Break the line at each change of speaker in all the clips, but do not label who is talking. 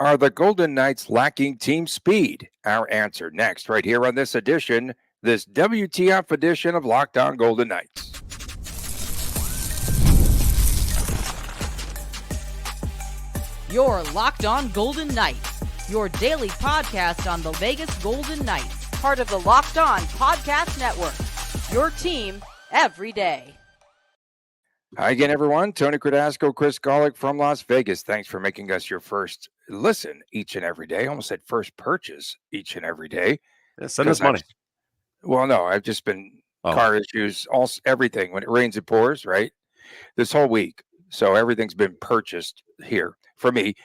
Are the Golden Knights lacking team speed? Our answer next, right here on this WTF edition of Locked On Golden Knights.
Your Locked On Golden Knights, your daily podcast on the Vegas Golden Knights, part of the Locked On Podcast Network. Your team every day.
Hi again, everyone. Tony Cardasco, Chris Golick from Las Vegas. Thanks for making us your first listen each and every day. Almost said first purchase each and every day.
Yeah, send us money.
I've just been car issues, everything. When it rains, it pours, right? This whole week. So everything's been purchased here for me.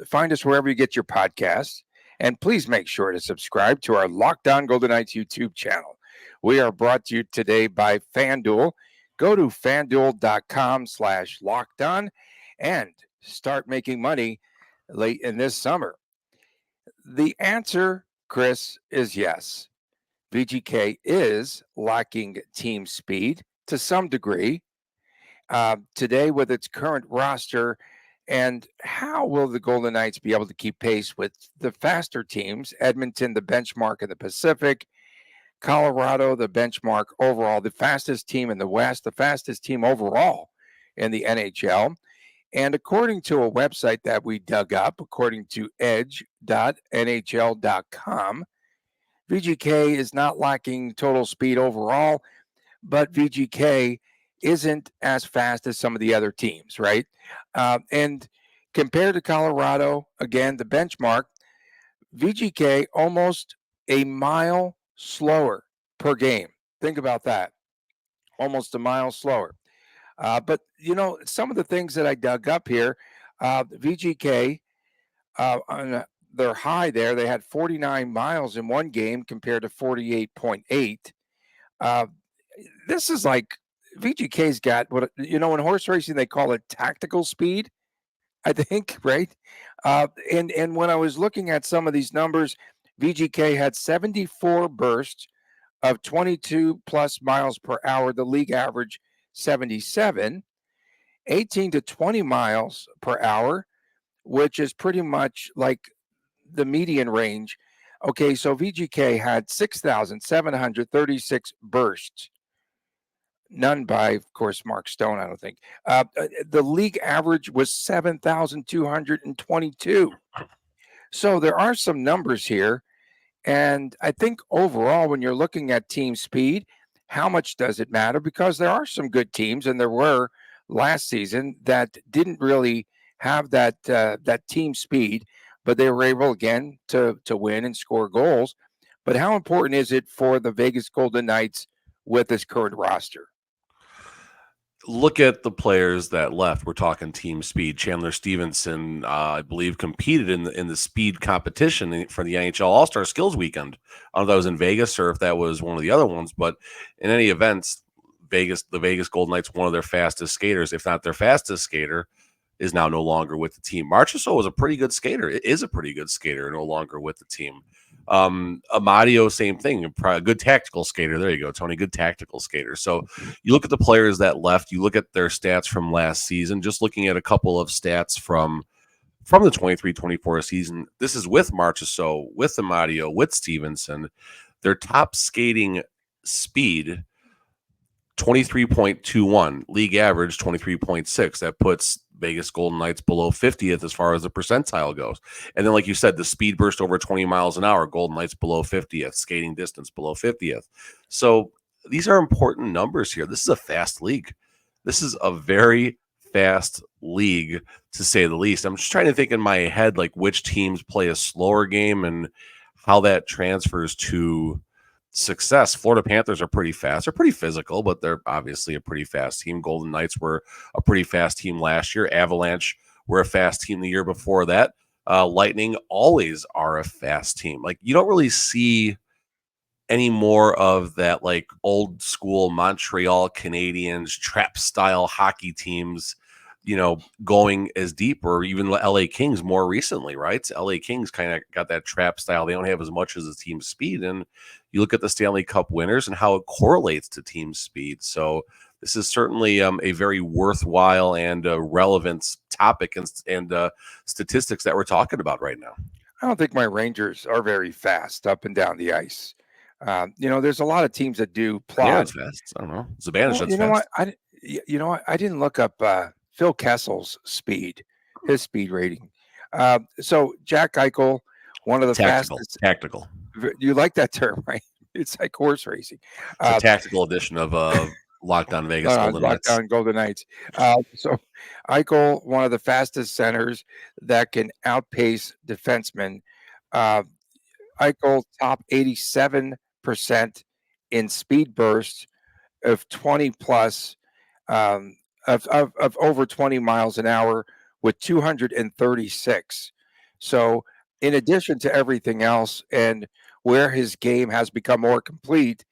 Find us wherever you get your podcasts. And please make sure to subscribe to our Locked On Golden Knights YouTube channel. We are brought to you today by FanDuel. Go to FanDuel.com/lockedon and start making money late in this summer. The answer, Chris, is yes. VGK is lacking team speed to some degree today with its current roster. And how will the Golden Knights be able to keep pace with the faster teams? Edmonton, the benchmark in the Pacific. Colorado, the benchmark overall, the fastest team in the West, the fastest team overall in the NHL. And according to a website that we dug up, according to edge.nhl.com, VGK is not lacking total speed overall, but VGK isn't as fast as some of the other teams, right? And compared to Colorado, again, the benchmark, VGK almost a mile slower per game. Think about that. Almost a mile slower. But, some of the things that I dug up here, VGK, on their high there, they had 49 miles in one game compared to 48.8. This is like VGK's got what, in horse racing, they call it tactical speed, I think, right? And when I was looking at some of these numbers, VGK had 74 bursts of 22 plus miles per hour. The league average 77, 18 to 20 miles per hour, which is pretty much like the median range. Okay, so VGK had 6,736 bursts. None by, of course, Mark Stone, I don't think. The league average was 7,222. So there are some numbers here. And I think overall, when you're looking at team speed, how much does it matter? Because there are some good teams, and there were last season, that didn't really have that team speed, but they were able, again, to win and score goals. But how important is it for the Vegas Golden Knights with this current roster?
Look at the players that left. We're talking team speed. Chandler Stevenson, I believe, competed in the speed competition for the NHL All-Star Skills Weekend. I don't know if that was in Vegas or if that was one of the other ones, but in any events, the Vegas Golden Knights, one of their fastest skaters, if not their fastest skater, is now no longer with the team. Marchessault was a pretty good skater. It is a pretty good skater, no longer with the team. Amadio, same thing, a good tactical skater. There you go, Tony, good tactical skater. So you look at the players that left, you look at their stats from last season, just looking at a couple of stats from the 23-24 season. This is with Marchessault, with Amadio, with Stevenson. Their top skating speed, 23.21, league average 23.6. That puts Vegas Golden Knights below 50th as far as the percentile goes. And then, like you said, the speed burst over 20 miles an hour, Golden Knights below 50th, skating distance below 50th. So these are important numbers here. This is a fast league. This is a very fast league, to say the least. I'm just trying to think in my head, like, which teams play a slower game and how that transfers to success. Florida Panthers are pretty fast. They're pretty physical, but they're obviously a pretty fast team. Golden Knights were a pretty fast team last year. Avalanche were a fast team the year before that. Lightning always are a fast team. Like, you don't really see any more of that, like, old school Montreal Canadiens trap style hockey teams, going as deep, or even LA Kings more recently, right? LA Kings kind of got that trap style. They don't have as much as the team speed. And you look at the Stanley Cup winners and how it correlates to team speed. So this is certainly a very worthwhile and relevant topic and statistics that we're talking about right now.
I don't think my Rangers are very fast up and down the ice. There's a lot of teams that do plod.
Panarin's fast. I don't know. Zibanejad's
Well, you know what?
fast.
I didn't look up Phil Kessel's speed, his speed rating. So Jack Eichel, one of the fastest.
Tactical.
You like that term, right? It's like horse racing.
It's a tactical edition of Locked On Vegas Golden Knights.
Locked On Golden Knights. So Eichel, one of the fastest centers that can outpace defensemen. Eichel top 87% in speed bursts of 20 plus of over 20 miles an hour with 236. So in addition to everything else and where his game has become more complete,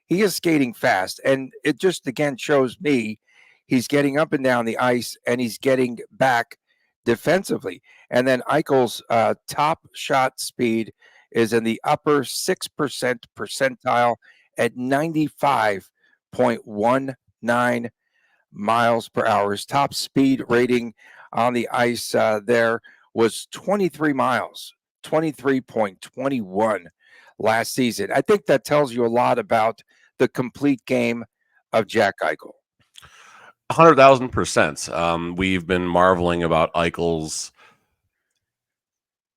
he is skating fast. And it just again shows me he's getting up and down the ice and he's getting back defensively. And then Eichel's top shot speed is in the upper 6% percentile at 95.19 miles per hour. His top speed rating on the ice there was 23 miles, 23.21 last season. I think that tells you a lot about the complete game of Jack Eichel.
100,000%. We've been marveling about Eichel's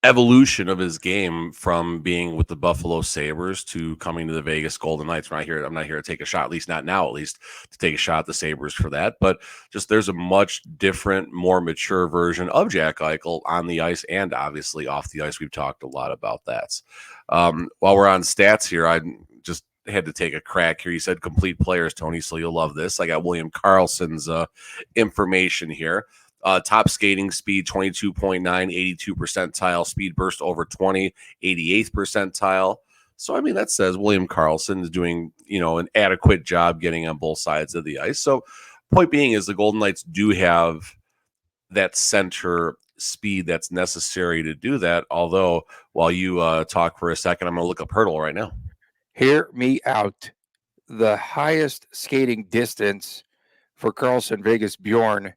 evolution of his game from being with the Buffalo Sabres to coming to the Vegas Golden Knights. I'm not here to take a shot, at least not now, to take a shot at the Sabres for that. But just there's a much different, more mature version of Jack Eichel on the ice and obviously off the ice. We've talked a lot about that. While we're on stats here, I just had to take a crack here. You said complete players, Tony, so you'll love this. I got William Karlsson's information here. Top skating speed, 22.9, 82 percentile. Speed burst over 20, 88th percentile. So, I mean, that says William Karlsson is doing, an adequate job getting on both sides of the ice. So, point being is the Golden Knights do have that center speed that's necessary to do that. Although, while you talk for a second, I'm going to look up hurdle right now.
Hear me out. The highest skating distance for Karlsson Vegas Bjorn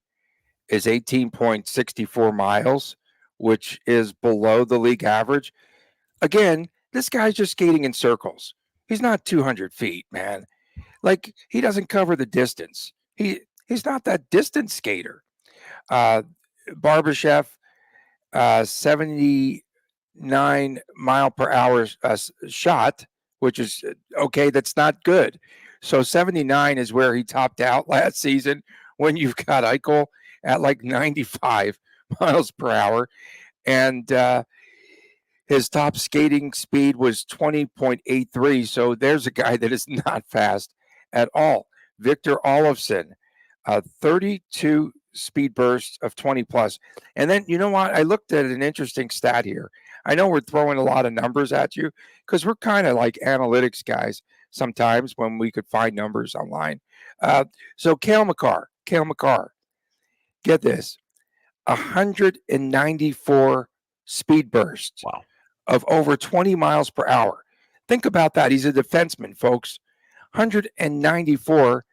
is 18.64 miles, which is below the league average. Again, this guy's just skating in circles. He's not 200 feet, man. Like, he doesn't cover the distance. He's not that distance skater. Barbashev, 79 mile per hour shot, which is okay. That's not good. So 79 is where he topped out last season when you've got Eichel at like 95 miles per hour. And his top skating speed was 20.83. So there's a guy that is not fast at all. Victor Olofsson, 32 speed bursts of 20 plus. And then, you know what? I looked at an interesting stat here. I know we're throwing a lot of numbers at you because we're kind of like analytics guys sometimes when we could find numbers online. So Cale Makar, get this, 194 speed bursts of over 20 miles per hour. Think about that. He's a defenseman, folks. 194.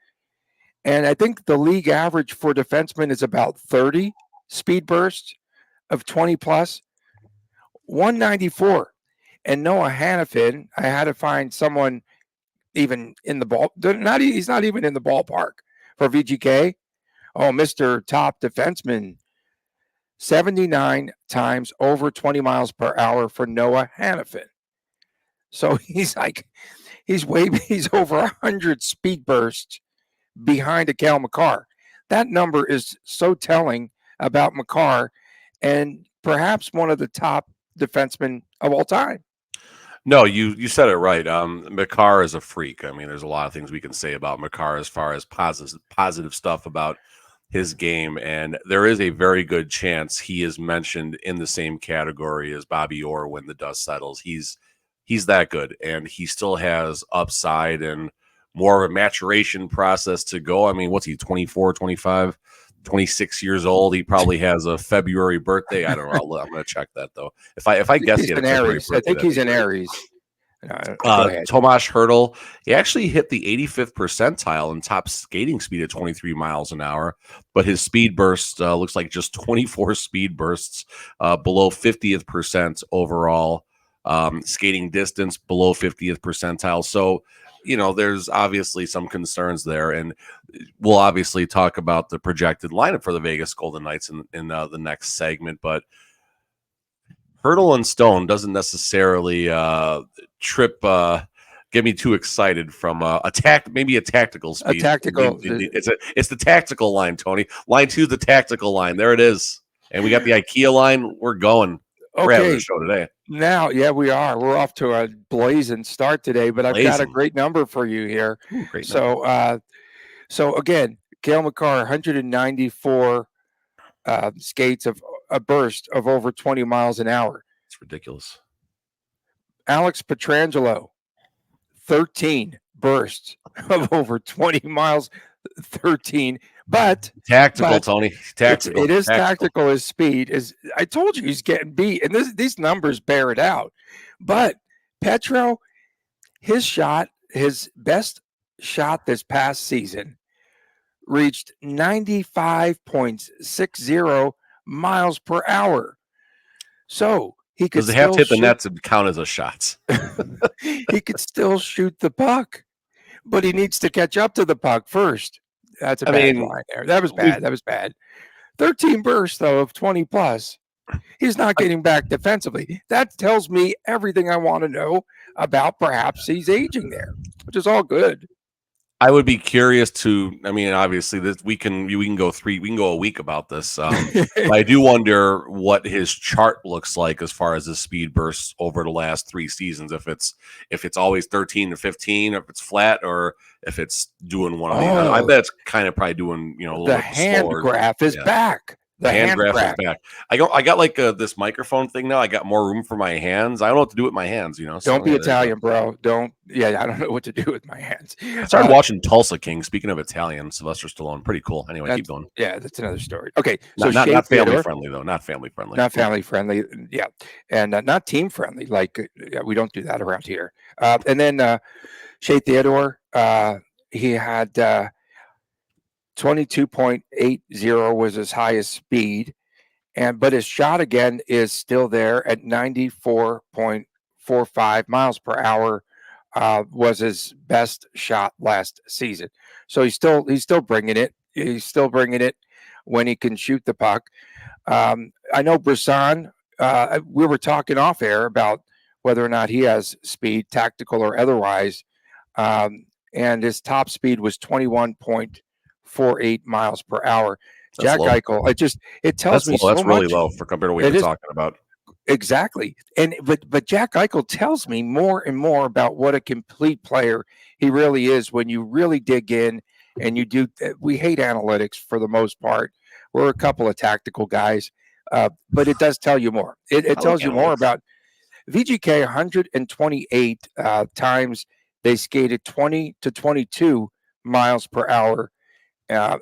And I think the league average for defensemen is about 30 speed bursts of 20 plus. 194. And Noah Hannafin, I had to find someone even in the ball. He's not even in the ballpark for VGK. Oh, Mr. Top Defenseman, 79 times over 20 miles per hour for Noah Hannafin. So he's over 100 speed bursts behind a Cale Makar. That number is so telling about Makar and perhaps one of the top defensemen of all time.
No, you said it right. Makar is a freak. I mean, there's a lot of things we can say about Makar as far as positive stuff about his game, and there is a very good chance he is mentioned in the same category as Bobby Orr when the dust settles. He's that good, and he still has upside and more of a maturation process to go. I mean, what's he, 24, 25, 26 years old? He probably has a February birthday. I don't know. I'm going to check that, though. If I guess he had a February birthday,
I think he's an Aries. Go ahead.
Tomasz Hurdle, he actually hit the 85th percentile in top skating speed at 23 miles an hour, but his speed burst looks like just 24 speed bursts, below 50th percent overall. Skating distance below 50th percentile. So, there's obviously some concerns there, and we'll obviously talk about the projected lineup for the Vegas Golden Knights in the next segment, but Hurdle and Stone doesn't necessarily get me too excited from maybe a tactical speed. It's the tactical line, Tony. Line 2 is the tactical line. There it is. And we got the IKEA line. We're going. We're having a show today.
Now, yeah, we are. We're off to a blazing start today, but I've got a great number for you here.
Ooh, great
number. So again, Cale Makar, 194 skates of a burst of over 20 miles an hour.
It's ridiculous.
Alex Pietrangelo, 13 bursts of over 20 miles, 13. But
tactical, Tony. Tactical.
It is tactical. His speed is. I told you he's getting beat, and these numbers bear it out. But Petro, his best shot this past season, reached 95.60 miles per hour. So he could.
Does it have to hit the net to count as a shot?
He could still shoot the puck, but he needs to catch up to the puck first. That's a bad line there. That was bad. 13 bursts, though, of 20 plus. He's not getting back defensively. That tells me everything I want to know about perhaps he's aging there, which is all good.
I would be curious to. Obviously, we can go a week about this. But I do wonder what his chart looks like as far as his speed bursts over the last 3 seasons. If it's always 13 to 15, if it's flat, or if it's doing one of these. I bet it's kind of probably doing a little
the
bit
hand
slower.
graph is back. The hand graph is back.
I got like this microphone thing now. I got more room for my hands. I don't know what to do with my hands.
Don't be Italian, bro. Don't. Yeah, I don't know what to do with my hands.
I started watching Tulsa King. Speaking of Italian, Sylvester Stallone, pretty cool. Anyway, keep going.
Yeah, that's another story. Okay, so
not family friendly though. Not family friendly.
Not family friendly. Yeah, and not team friendly. Like we don't do that around here. And then Shea Theodore, he had. 22.80 was his highest speed, but his shot again is still there at 94.45 miles per hour. Was his best shot last season. So he's still bringing it. He's still bringing it when he can shoot the puck. I know Brisson. We were talking off air about whether or not he has speed, tactical or otherwise, and his top speed was 21.48 miles per hour.
That's
Jack
low.
Eichel, it tells me
that's
so
really
much.
low for compared to what you're talking about.
Exactly. But Jack Eichel tells me more and more about what a complete player he really is when you really dig in and you do. We hate analytics for the most part. We're a couple of tactical guys, but it does tell you more. It tells you more about VGK. 128 times they skated 20 to 22 miles per hour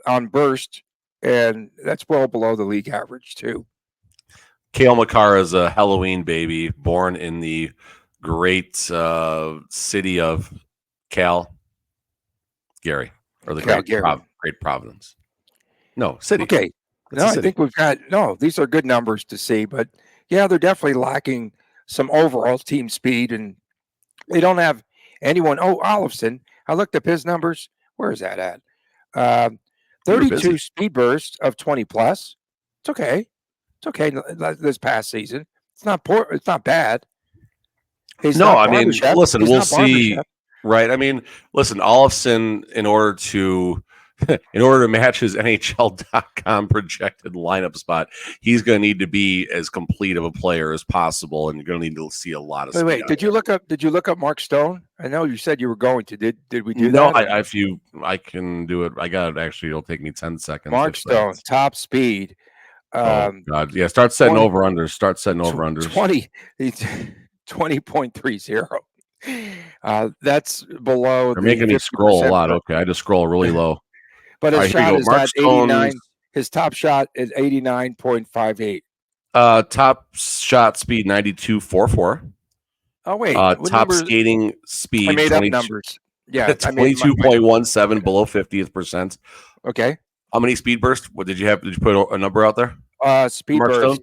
on burst, and that's well below the league average too.
Cale Makar is a Halloween baby, born in the great city of Gary, or the great Providence. No, city.
Okay. I think we've got these are good numbers to see, but yeah, they're definitely lacking some overall team speed, and they don't have anyone. Oh, Olofsson, I looked up his numbers. Where is that at? 32 speed bursts of 20 plus. It's okay. It's okay this past season. It's not poor. It's not bad.
Listen, we'll see. Right. Listen, Olofsson, in order to match his NHL.com projected lineup spot, he's going to need to be as complete of a player as possible, and you're going to need to see a lot of.
Wait. Did you look up Mark Stone? I know you said you were going to. Did we do
that?
No,
if I can do it. I got it. Actually, it'll take me 10 seconds.
Mark Stone, top speed.
Oh God, yeah. Start setting over unders.
20.30. That's below.
They're making me scroll a lot. Okay, I just scroll really low.
But his shot is at 89. His top shot is 89.58.
Top shot speed 92.44.
Oh wait, what
Top
numbers?
skating
I
speed.
made up numbers. Yeah, I made
22.17 below 50th percent.
Okay.
How many speed bursts? What did you have? Did you put a number out there?
Speed
Mark
burst.
Stone?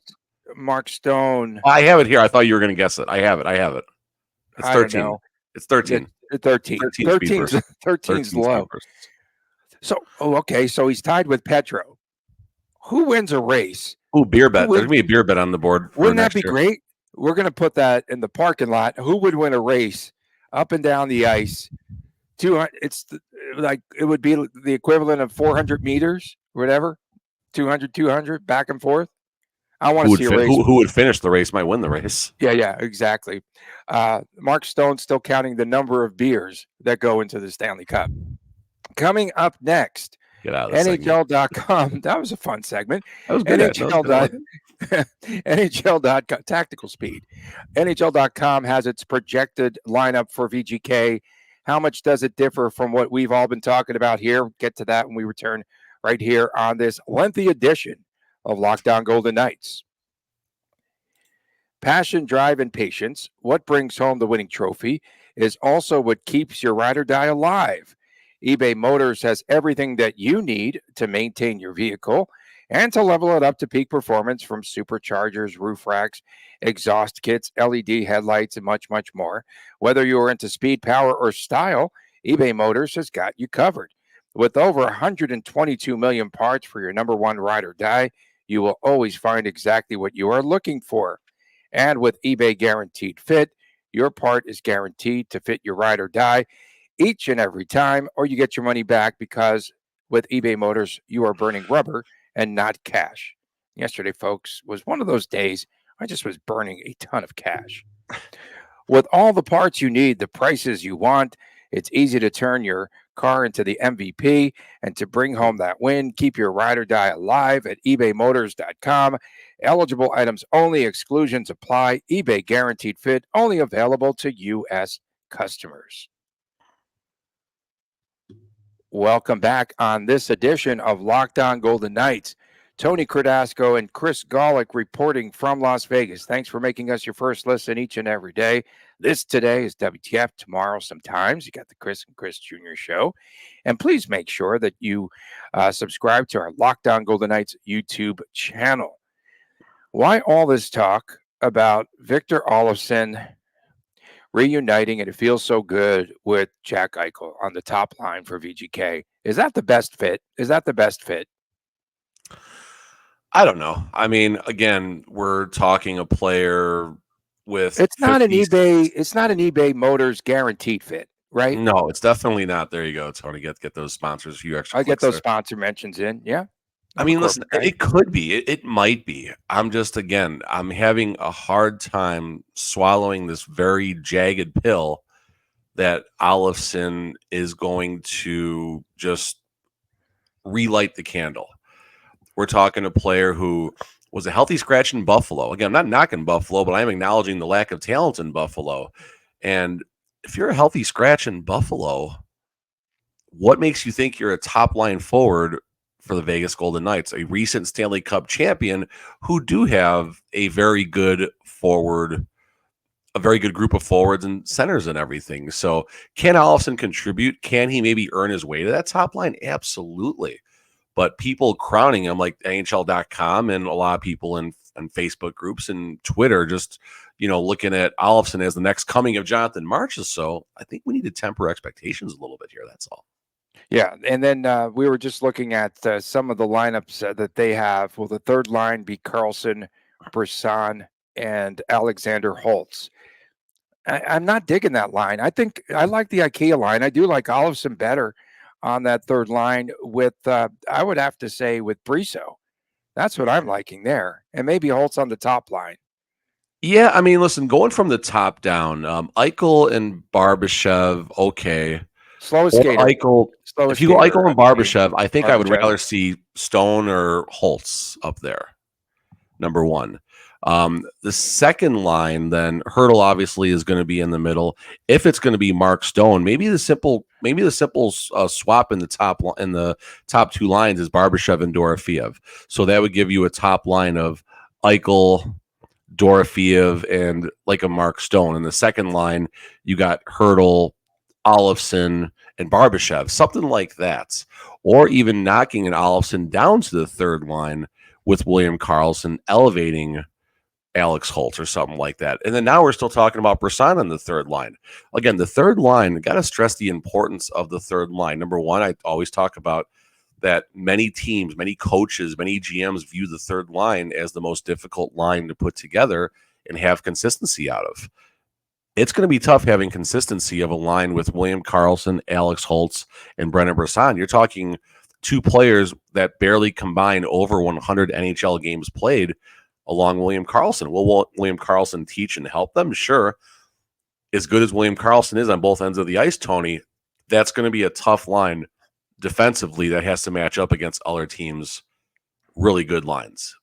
Mark Stone.
I have it here. I thought you were going to guess it. I have it. It's
I don't
13.
know.
It's 13.
13.
13 speed bursts.
13's
13
low.
speed bursts.
So, okay. So he's tied with Petro. Who wins a race?
Ooh, beer bet.
Who
There's
wins-
going to be a beer bet on the board for
Wouldn't that
next
be
year.
great? We're going to put that in the parking lot. Who would win a race up and down the ice? 200. Like it would be the equivalent of 400 meters, whatever. 200, back and forth. I want to see a race.
Who would finish the race might win the race.
Yeah, exactly. Mark Stone's still counting the number of beers that go into the Stanley Cup. Coming up next,
Get out of this
NHL.com. That was a fun segment.
That was good.
NHL.com, tactical speed. NHL.com has its projected lineup for VGK. How much does it differ from what we've all been talking about here? Get to that when we return right here on this lengthy edition of Locked On Golden Knights. Passion, drive, and patience. What brings home the winning trophy is also what keeps your ride or die alive. eBay Motors has everything that you need to maintain your vehicle and to level it up to peak performance, from superchargers, roof racks, exhaust kits, LED headlights, and much, much more. Whether you are into speed, power, or style, eBay Motors has got you covered. With over 122 million parts for your number one ride or die, you will always find exactly what you are looking for. And with eBay Guaranteed Fit, your part is guaranteed to fit your ride or die each and every time, or you get your money back, because with eBay Motors, you are burning rubber and not cash. Yesterday, folks, was one of those days I just was burning a ton of cash. With all the parts you need, the prices you want, it's easy to turn your car into the MVP and to bring home that win. Keep your ride or die alive at ebaymotors.com. Eligible items only. Exclusions apply. eBay Guaranteed Fit only available to U.S. customers. Welcome back on this edition of Locked On Golden Knights. Tony Cardasco and Chris Golick reporting from Las Vegas. Thanks for making us your first listen each and every day. This today is WTF. Tomorrow sometimes you got the Chris and Chris Jr. show. And please make sure that you subscribe to our Locked On Golden Knights YouTube channel. Why all this talk about Victor Olofsson reuniting, and it feels so good with Jack Eichel on the top line for VGK? Is that the best fit?
I don't know. I mean, again, we're talking a player with
It's not an eBay Motors guaranteed fit, right?
No, it's definitely not. There you go. It's hard to get those sponsors. A few extra.
I get those
there.
Sponsor mentions in. Yeah.
I mean, listen, it could be. It might be. I'm having a hard time swallowing this very jagged pill that Olofsson is going to just relight the candle. We're talking a player who was a healthy scratch in Buffalo. Again, I'm not knocking Buffalo, but I'm acknowledging the lack of talent in Buffalo. And if you're a healthy scratch in Buffalo, what makes you think you're a top line forward for the Vegas Golden Knights, a recent Stanley Cup champion who do have a very good group of forwards and centers and everything? So can Olofsson contribute? Can he maybe earn his way to that top line? Absolutely. But people crowning him, like NHL.com and a lot of people in Facebook groups and Twitter, just, looking at Olofsson as the next coming of Jonathan Marchessault. So I think we need to temper expectations a little bit here. That's all.
Yeah. And then we were just looking at some of the lineups that they have. Will the third line be Carlson, Brisson, and Alexander Holtz? I'm not digging that line. I think I like the IKEA line. I do like Olofsson better on that third line with, I would have to say, with Briso. That's what I'm liking there. And maybe Holtz on the top line.
Yeah, I mean, listen, going from the top down, Eichel and Barbashev, okay.
Slowest skater.
If you go Eichel and Barbashev, I think I would rather see Stone or Holtz up there, number one. The second line, then Hurdle obviously is going to be in the middle. If it's going to be Mark Stone, maybe the simple swap in the top two lines is Barbashev and Dorofeev. So that would give you a top line of Eichel, Dorofeev and like a Mark Stone. In the second line, you got Hurdle, Olofsson, and Barbashev, something like that. Or even knocking an Olofsson down to the third line with William Karlsson, elevating Alex Holtz or something like that. And then now we're still talking about Brisson on the third line. Again, the third line, got to stress the importance of the third line. Number one, I always talk about that many teams, many coaches, many GMs view the third line as the most difficult line to put together and have consistency out of. It's going to be tough having consistency of a line with William Karlsson, Alex Holtz, and Brennan Brisson. You're talking two players that barely combine over 100 NHL games played along William Karlsson. Will William Karlsson teach and help them? Sure. As good as William Karlsson is on both ends of the ice, Tony, that's going to be a tough line defensively that has to match up against other teams' really good lines.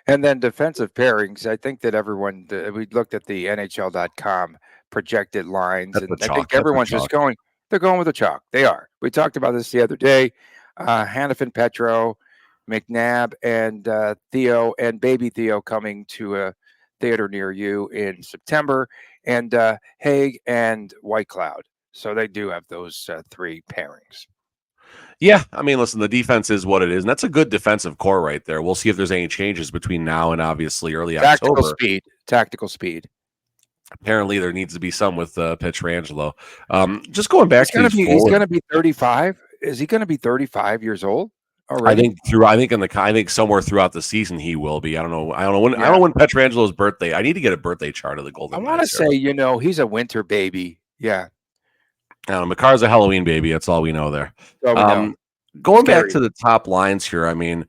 And then defensive pairings. I think that everyone, we looked at the NHL.com projected lines,
That's
and
the
I
chalk.
think
That's
everyone's
the
just
chalk.
they're going with the chalk. They are. We talked about this the other day. Hannafin Petro, McNabb, and Theo, and baby Theo coming to a theater near you in September, and Haig and White Cloud. So they do have those three pairings.
Yeah, I mean, listen, the defense is what it is, and that's a good defensive core right there. We'll see if there's any changes between now and obviously early
Tactical
October.
speed. Tactical speed.
Apparently, there needs to be some with Pietrangelo. Just going back to
He's
forward,
going to be 35. Is he going to be 35 years old
I
already?
think somewhere throughout the season he will be. I don't know. I don't know
Yeah.
when Petrangelo's birthday. I need to get a birthday chart of the
I
Golden
want to
Knights here.
say, he's a winter baby. Yeah.
I don't know. McCarr's a Halloween baby. That's all we know there.
So we know.
Going back
Scary.
to the top lines here, I mean,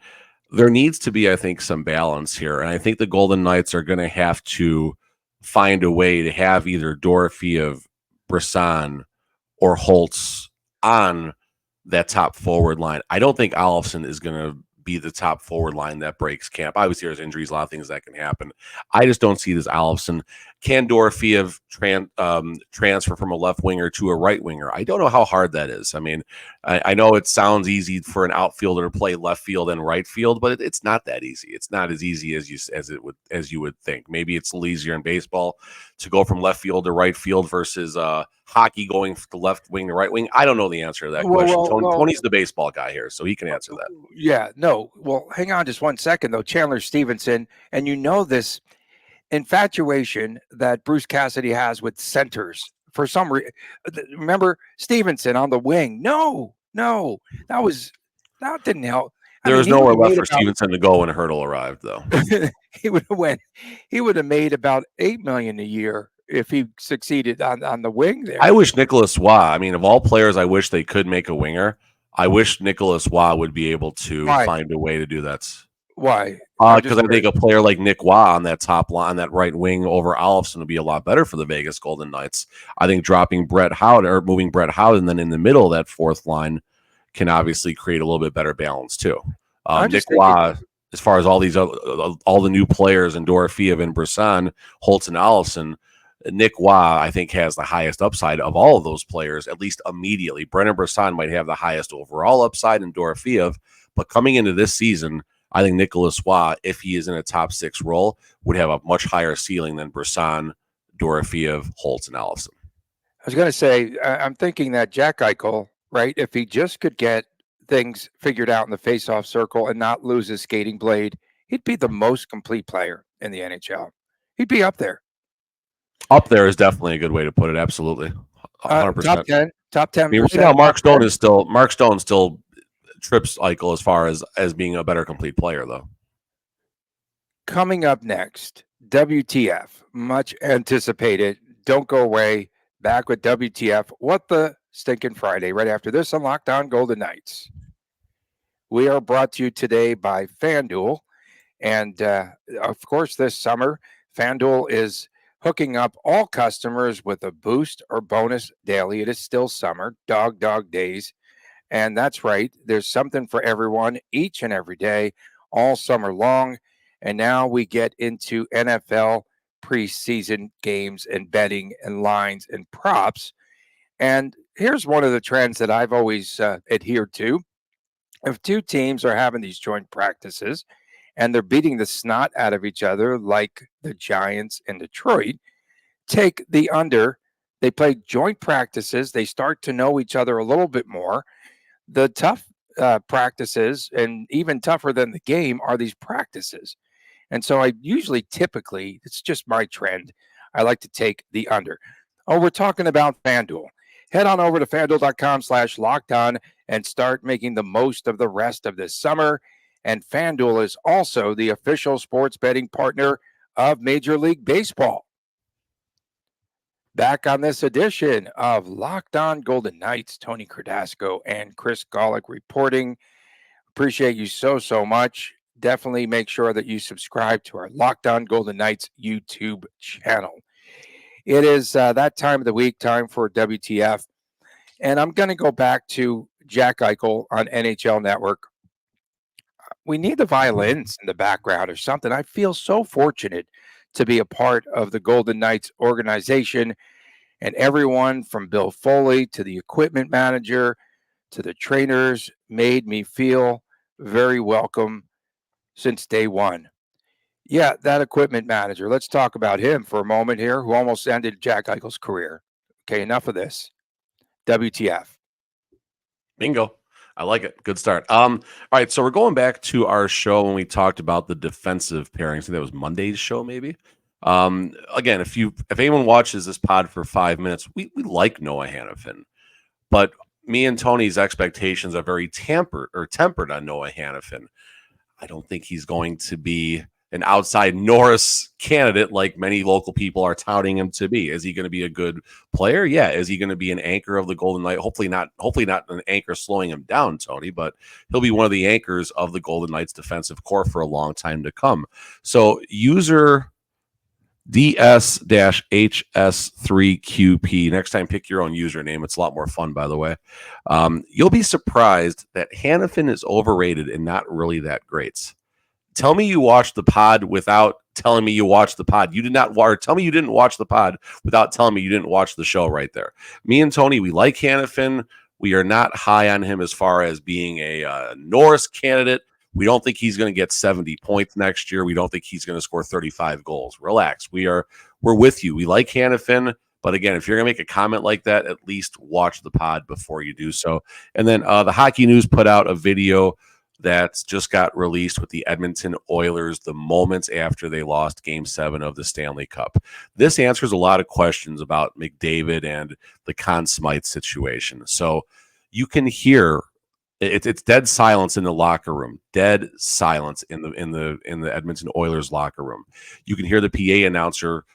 there needs to be, I think, some balance here. And I think the Golden Knights are going to have to find a way to have either Dorofeev, Brisson, or Holtz on that top forward line. I don't think Olofsson is going to be the top forward line that breaks camp. Obviously, there's injuries, a lot of things that can happen. I just don't see this Olofsson. Can Dorofeev transfer from a left winger to a right winger? I don't know how hard that is. I mean, I know it sounds easy for an outfielder to play left field and right field, but it's not that easy. It's not as easy as you would think. Maybe it's a little easier in baseball to go from left field to right field versus hockey going from the left wing to right wing. I don't know the answer to that question. Tony's the baseball guy here, so he can answer that.
Yeah. No. Well, hang on just 1 second, though. Chandler Stevenson, and this infatuation that Bruce Cassidy has with centers for some reason. Remember Stevenson on the wing? No, that didn't help.
There was nowhere left for Stevenson to go when Hurdle arrived, though.
He would have made about $8 million a year if he succeeded on the wing there.
I wish Nicholas Waugh. I mean, of all players, I wish they could make a winger. I wish Nicholas Waugh would be able to find a way to do that.
Why?
Because I think a player like Nick Waugh on that top line, that right wing over Olofsson would be a lot better for the Vegas Golden Knights. I think dropping Brett Howden or moving Brett Howden then in the middle of that fourth line can obviously create a little bit better balance too. Nick Waugh, as far as all the new players in Dorofeev and Brisson, Holtz and Olofsson, Nick Waugh, I think, has the highest upside of all of those players, at least immediately. Brennan Brisson might have the highest overall upside in Dorofeev, but coming into this season, I think Nicholas Waugh, if he is in a top six role, would have a much higher ceiling than Brisson, Dorofeev, Holtz, and Olofsson.
I was going to say, I'm thinking that Jack Eichel, right, if he just could get things figured out in the face-off circle and not lose his skating blade, he'd be the most complete player in the NHL. He'd be up there.
Up there is definitely a good way to put it. Absolutely,
100%. Top 10.
I mean, right now, Mark Stone still trips Eichel as far as being a better complete player, though.
Coming up next, WTF, much anticipated. Don't go away. Back with WTF. What the stinking Friday? Right after this on Locked On Golden Knights. We are brought to you today by FanDuel, and of course, this summer, FanDuel is hooking up all customers with a boost or bonus daily. It is still summer, dog days. And that's right. There's something for everyone each and every day, all summer long. And now we get into NFL preseason games and betting and lines and props. And here's one of the trends that I've always adhered to. If two teams are having these joint practices and they're beating the snot out of each other like the Giants in Detroit, take the under. They play joint practices. They start to know each other a little bit more. The tough practices, and even tougher than the game, are these practices. And so I usually, typically, it's just my trend. I like to take the under. Oh, we're talking about FanDuel. Head on over to fanduel.com/lockedon and start making the most of the rest of this summer. And FanDuel is also the official sports betting partner of Major League Baseball. Back on this edition of Locked On Golden Knights, Tony Cardasco and Chris Golick reporting. Appreciate you so much. Definitely make sure that you subscribe to our Locked On Golden Knights YouTube channel. It is that time of the week, time for WTF. And I'm going to go back to Jack Eichel on NHL Network. We need the violins in the background or something. I feel so fortunate to be a part of the Golden Knights organization, and everyone from Bill Foley to the equipment manager to the trainers made me feel very welcome since day one. Yeah, that equipment manager. Let's talk about him for a moment here, who almost ended Jack Eichel's career. Okay, enough of this. WTF.
Bingo. I like it. Good start. All right, so we're going back to our show when we talked about the defensive pairings. I think that was Monday's show, maybe. Again, if anyone watches this pod for 5 minutes, we like Noah Hannafin, but me and Tony's expectations are very tempered on Noah Hannafin. I don't think he's going to be an outside Norris candidate like many local people are touting him to be. Is he going to be a good player? Yeah. Is he going to be an anchor of the Golden Knights? Hopefully not an anchor slowing him down, Tony, but he'll be one of the anchors of the Golden Knights defensive core for a long time to come. So user DS-HS3QP. Next time, pick your own username. It's a lot more fun, by the way. You'll be surprised that Hannafin is overrated and not really that great. Tell me you watched the pod without telling me you watched the pod. You did not, or tell me you didn't watch the pod without telling me you didn't watch the show right there. Me and Tony, we like Hannafin. We are not high on him as far as being a Norris candidate. We don't think he's going to get 70 points next year. We don't think he's going to score 35 goals. Relax. We're with you. We like Hannafin. But again, if you're going to make a comment like that, at least watch the pod before you do so. And then the Hockey News put out a video that just got released with the Edmonton Oilers the moments after they lost Game 7 of the Stanley Cup. This answers a lot of questions about McDavid and the Conn Smythe situation. So you can hear it's dead silence in the locker room. Dead silence in the Edmonton Oilers locker room. You can hear the PA announcer.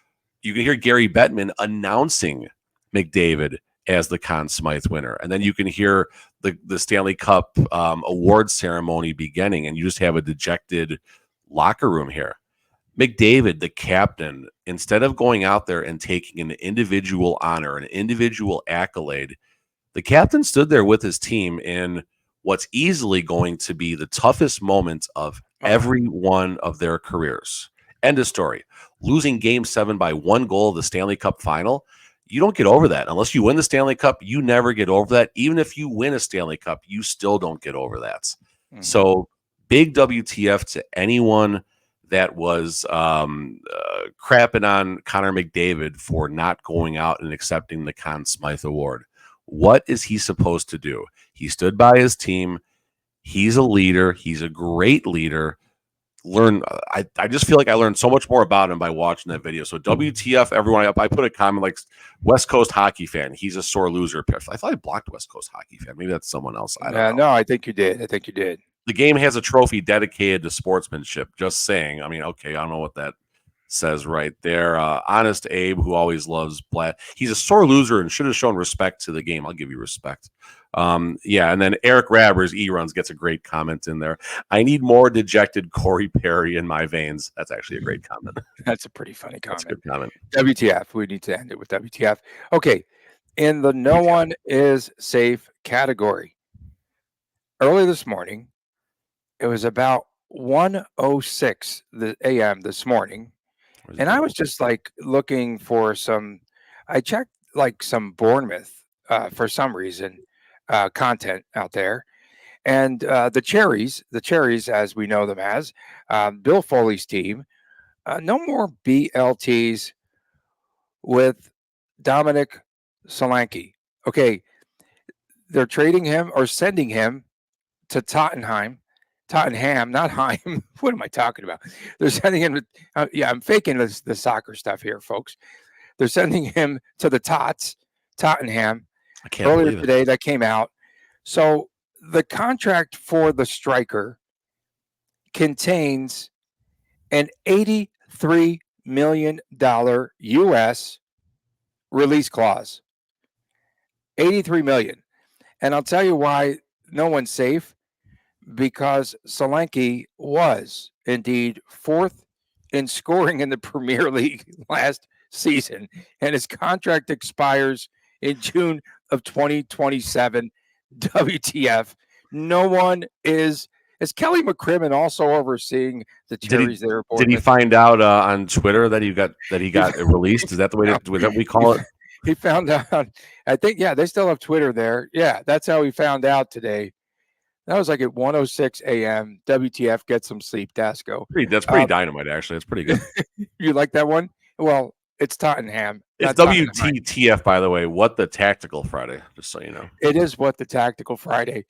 You can hear Gary Bettman announcing McDavid as the Conn Smythe winner. And then you can hear the Stanley Cup award ceremony beginning, and you just have a dejected locker room here. McDavid, the captain, instead of going out there and taking an individual honor, an individual accolade, the captain stood there with his team in what's easily going to be the toughest moment of every one of their careers. End of story. Losing Game 7 by 1 goal of the Stanley Cup final, you don't get over that. Unless you win the Stanley Cup, you never get over that. Even if you win a Stanley Cup, you still don't get over that. Mm-hmm. So big WTF to anyone that was crapping on Connor McDavid for not going out and accepting the Conn Smythe Award. What is he supposed to do? He stood by his team. He's a leader. He's a great leader. I just feel like I learned so much more about him by watching that video. So WTF, everyone. I put a comment like West Coast hockey fan. He's a sore loser. I thought I blocked West Coast hockey fan. Maybe that's someone else. I don't know.
No, I think you did.
The game has a trophy dedicated to sportsmanship. Just saying. I mean, okay, I don't know what that says right there. Honest Abe, who always loves black. He's a sore loser and should have shown respect to the game. I'll give you respect. Yeah, and then Eric Rabbers, E-Runs, gets a great comment in there. I need more dejected Corey Perry in my veins. That's actually a great comment.
That's a pretty funny comment.
That's a good comment.
WTF. We need to end it with WTF. Okay, in the no one is safe category. Early this morning, it was about 1:06 a.m. this morning, and I was just like looking for some. I checked like some Bournemouth for some reason content out there, And the Cherries, as we know them as, Bill Foley's team, no more BLTs with Dominic Solanke. Okay, they're trading him or sending him to Tottenham, not Heim. What am I talking about? They're sending him to, yeah, I'm faking the soccer stuff here, folks. They're sending him to the Tottenham.
I can't
Earlier
believe it.
today, that came out. So the contract for the striker contains an $83 million U.S. release clause. $83 million. And I'll tell you why no one's safe, because Solanke was indeed fourth in scoring in the Premier League last season, and his contract expires in June of 2027. WTF. No one is. Is Kelly McCrimmon also overseeing the Cherries there?
Did he find out on Twitter that he got it released? Is that the way that we call it?
He found out. I think, yeah, they still have Twitter there. Yeah, that's how he found out today. That was like at 1:06 a.m. WTF, get some sleep, Dasco.
That's pretty dynamite, actually. It's pretty good.
You like that one? Well, it's Tottenham.
It's WTTF, by the way. What the Tactical Friday, just so you know.
It is What the Tactical Friday.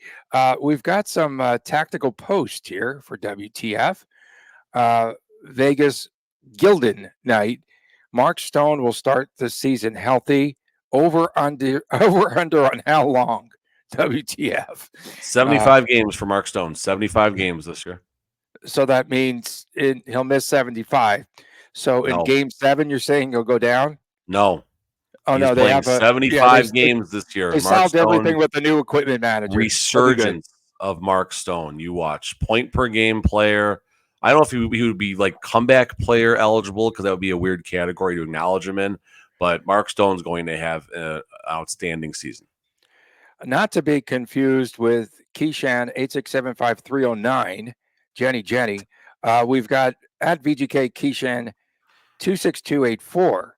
We've got some tactical posts here for WTF. Vegas Gildan night. Mark Stone will start the season healthy. Over under on how long? WTF.
75 games for Mark Stone. 75 games this year.
So that means he'll miss 75. So in game 7, you're saying he'll go down?
No.
Oh, no, they have
75 games this year.
They solved everything with the new equipment manager.
Resurgence of Mark Stone. You watch. Point per game player. I don't know if he would be like comeback player eligible, because that would be a weird category to acknowledge him in. But Mark Stone's going to have an outstanding season.
Not to be confused with Keyshan 8675309, Jenny. We've got at VGK Keyshan 26284.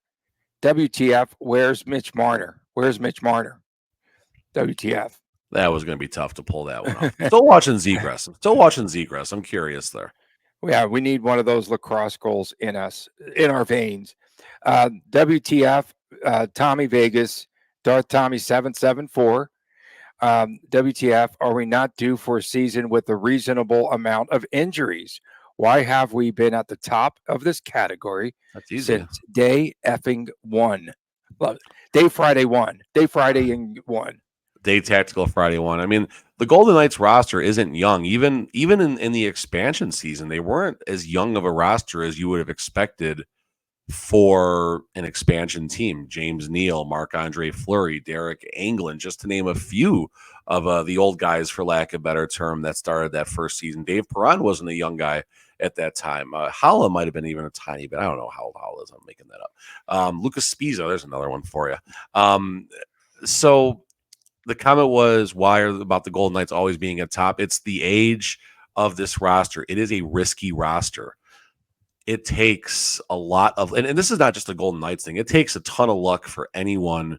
WTF, where's Mitch Marner? WTF.
That was going to be tough to pull that one off. Still watching Zegras. I'm curious there.
Yeah, we need one of those lacrosse goals in our veins. WTF, Tommy Vegas, Darth Tommy 774. WTF, are we not due for a season with a reasonable amount of injuries? Why have we been at the top of this category since day effing one? Love it. Day Friday 1. Day
Tactical Friday 1. I mean, the Golden Knights roster isn't young. Even in the expansion season, they weren't as young of a roster as you would have expected for an expansion team. James Neal, Marc-Andre Fleury, Derek Englund, just to name a few of the old guys, for lack of a better term, that started that first season. Dave Perron wasn't a young guy at that time. Holla might have been even a tiny bit. I don't know how old Holla is. I'm making that up. Lucas Spiza, there's another one for you. So the comment was, why are about the Golden Knights always being at top? It's the age of this roster. It is a risky roster. It takes a lot of, and this is not just a Golden Knights thing. It takes a ton of luck for anyone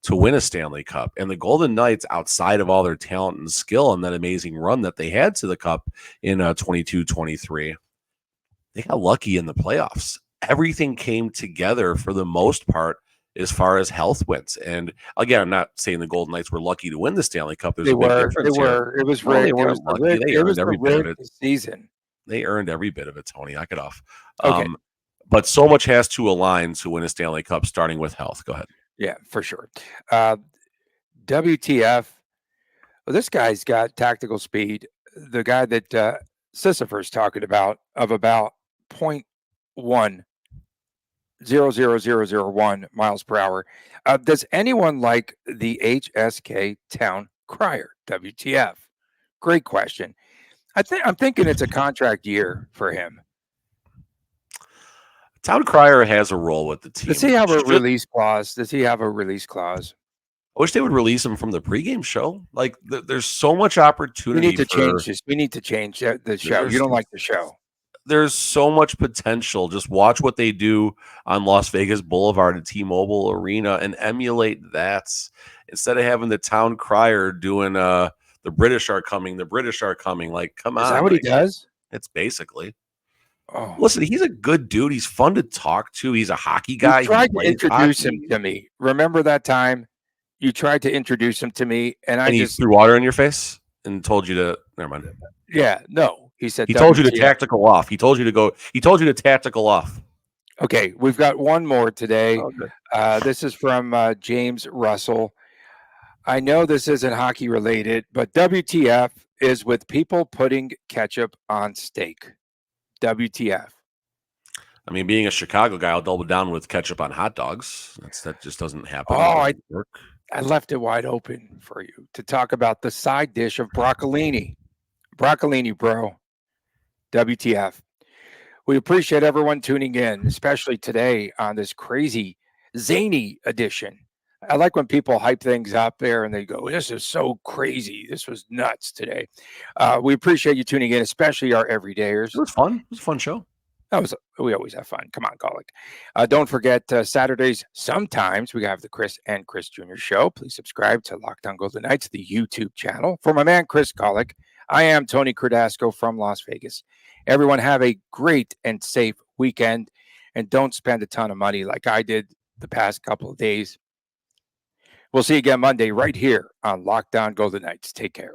to win a Stanley Cup. And the Golden Knights, outside of all their talent and skill and that amazing run that they had to the Cup in 22-23, they got lucky in the playoffs. Everything came together for the most part as far as health went. And again, I'm not saying the Golden Knights were lucky to win the Stanley Cup. There's a big difference here.
It was rigged.
They weren't lucky. They earned every bit of it.
Season.
They earned every bit of it, Tony. Knock it off.
Okay.
But so much has to align to win a Stanley Cup, starting with health. Go ahead.
Yeah, for sure. WTF. Well, this guy's got tactical speed. The guy that Sisyphus talking about, of about 0.1 miles per hour. Does anyone like the HSK Town Crier? WTF. Great question. I'm thinking it's a contract year for him.
Town Crier has a role with the team.
Does he have a release clause?
I wish they would release him from the pregame show. Like, there's so much opportunity.
We need to change this. We need to change the show. You don't like the show.
There's so much potential. Just watch what they do on Las Vegas Boulevard at T-Mobile Arena and emulate that, instead of having the Town Crier doing The British are coming. The British are coming. Like, come on.
Is that what he
like,
does?
It's basically.
Oh,
Listen, he's a good dude. He's fun to talk to. He's a hockey
you
guy. He
tried to
plays
introduce him
hockey.
to me. Remember that time you tried to introduce him to me, and I
And he
just
threw water in your face and told you to. Never mind.
no. He said
He told you to
WTF.
tactical off. He told you to go. He told you to tactical off.
Okay, we've got one more today.
Oh, good.
This is from James Russell. I know this isn't hockey related, but WTF is with people putting ketchup on steak. WTF.
I mean, being a Chicago guy, I'll double down with ketchup on hot dogs. That just doesn't happen.
Oh,
It doesn't work.
I left it wide open for you to talk about the side dish of broccolini. Broccolini, bro. WTF. We appreciate everyone tuning in, especially today on this crazy, zany edition. I like when people hype things up there and they go, "This is so crazy. This was nuts today." We appreciate you tuning in, especially our everydayers.
It was fun. It was a fun show.
We always have fun. Come on, call it. Don't forget Saturdays. Sometimes we have the Chris and Chris Jr. show. Please subscribe to Locked On Golden Knights, the YouTube channel. For my man Chris Colick, I am Tony Cardasco from Las Vegas. Everyone have a great and safe weekend, and don't spend a ton of money like I did the past couple of days. We'll see you again Monday right here on Locked On Golden Knights. Take care.